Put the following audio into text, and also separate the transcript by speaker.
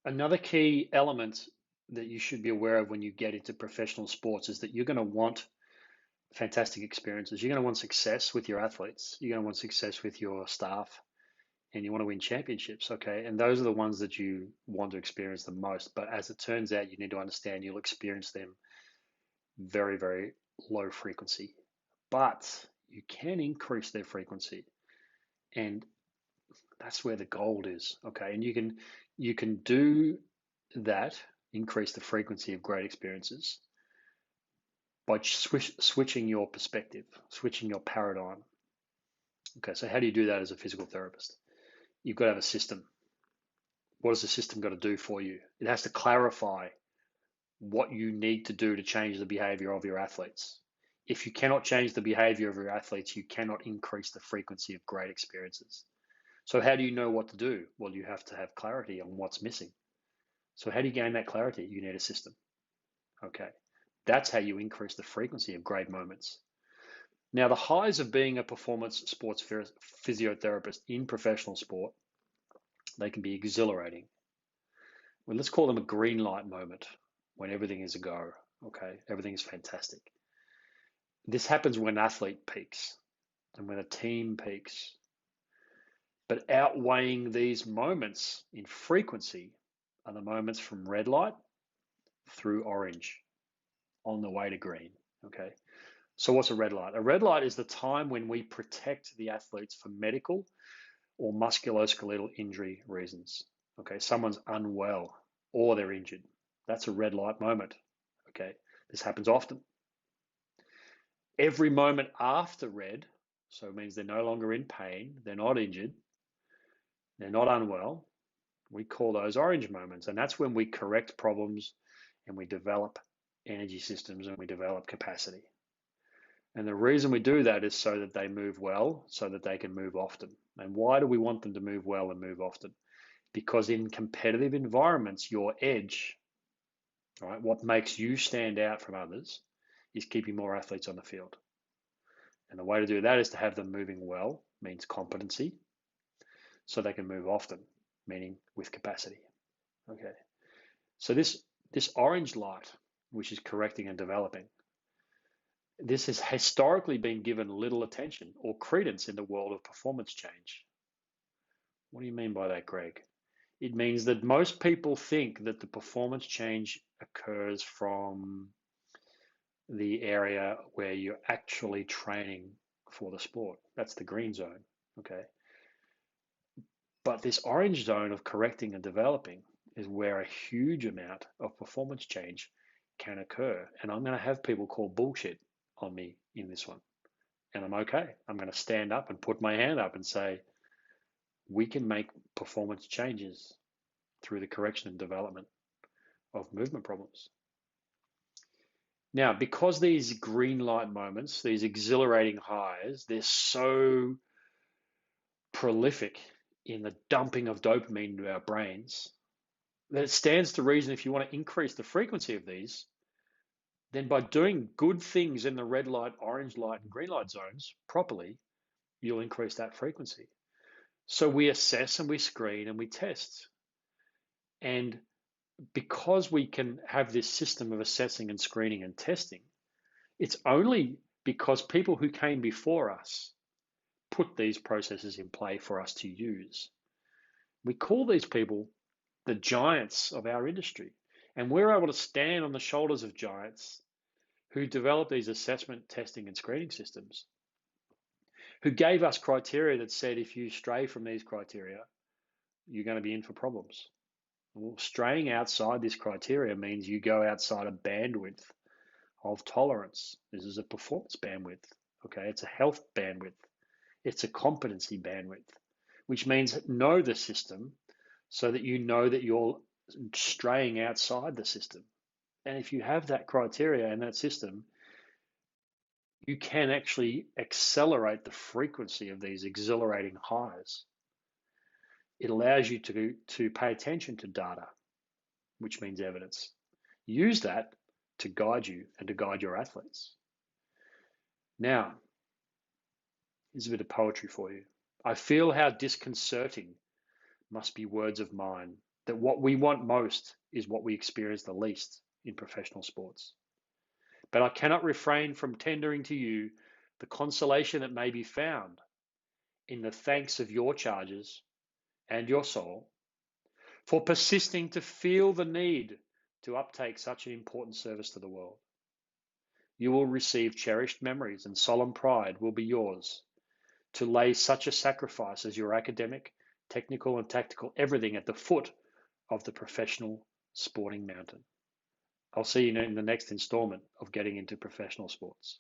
Speaker 1: Another key element that you should be aware of when you get into professional sports is that you're going to want fantastic experiences. You're going to want success with your athletes. You're going to want success with your staff, and you want to win championships. Okay. And those are the ones that you want to experience the most. But as it turns out, you need to understand you'll experience them very, very low frequency. But you can increase their frequency. And that's where the gold is. Okay. And you can do that, increase the frequency of great experiences by switching your perspective, switching your paradigm. Okay, so how do you do that as a physical therapist? You've got to have a system. What has the system got to do for you? It has to clarify what you need to do to change the behavior of your athletes. If you cannot change the behavior of your athletes, you cannot increase the frequency of great experiences. So, how do you know what to do? Well, you have to have clarity on what's missing. So, how do you gain that clarity? You need a system. Okay. That's how you increase the frequency of great moments. Now, the highs of being a performance sports physiotherapist in professional sport, they can be exhilarating. Well, let's call them a green light moment when everything is a go. Okay, everything is fantastic. This happens when an athlete peaks and when a team peaks. But outweighing these moments in frequency are the moments from red light through orange on the way to green. Okay, so what's a red light? A red light is the time when we protect the athletes for medical or musculoskeletal injury reasons. Okay, someone's unwell or they're injured. That's a red light moment. Okay, this happens often. Every moment after red, so it means they're no longer in pain, they're not injured, they're not unwell. We call those orange moments, and that's when we correct problems and we develop energy systems and we develop capacity. And the reason we do that is so that they move well, so that they can move often. And why do we want them to move well and move often? Because in competitive environments, your edge, all right, what makes you stand out from others is keeping more athletes on the field. And the way to do that is to have them moving well, means competency, so they can move often, meaning with capacity. Okay. So this orange light, which is correcting and developing, this has historically been given little attention or credence in the world of performance change. What do you mean by that, Greg? It means that most people think that the performance change occurs from the area where you're actually training for the sport. That's the green zone, okay? But this orange zone of correcting and developing is where a huge amount of performance change can occur. And I'm going to have people call bullshit on me in this one. And I'm okay. I'm going to stand up and put my hand up and say, we can make performance changes through the correction and development of movement problems. Now, because these green light moments, these exhilarating highs, they're so prolific in the dumping of dopamine into our brains that it stands to reason if you want to increase the frequency of these, then by doing good things in the red light, orange light, and green light zones properly, you'll increase that frequency. So we assess and we screen and we test. And because we can have this system of assessing and screening and testing, it's only because people who came before us put these processes in play for us to use. We call these people the giants of our industry. And we're able to stand on the shoulders of giants who developed these assessment, testing, and screening systems, who gave us criteria that said if you stray from these criteria, you're going to be in for problems. Well, straying outside this criteria means you go outside a bandwidth of tolerance. This is a performance bandwidth. Okay, it's a health bandwidth. It's a competency bandwidth, which means know the system so that you know that you're straying outside the system. And if you have that criteria and that system, you can actually accelerate the frequency of these exhilarating highs. It allows you to pay attention to data, which means evidence. Use that to guide you and to guide your athletes. Now, here's a bit of poetry for you. I feel how disconcerting must be words of mine that what we want most is what we experience the least in professional sports. But I cannot refrain from tendering to you the consolation that may be found in the thanks of your charges and your soul for persisting to feel the need to uptake such an important service to the world. You will receive cherished memories, and solemn pride will be yours to lay such a sacrifice as your academic, technical, and tactical everything at the foot of the professional sporting mountain. I'll see you in the next installment of Getting into Professional Sports.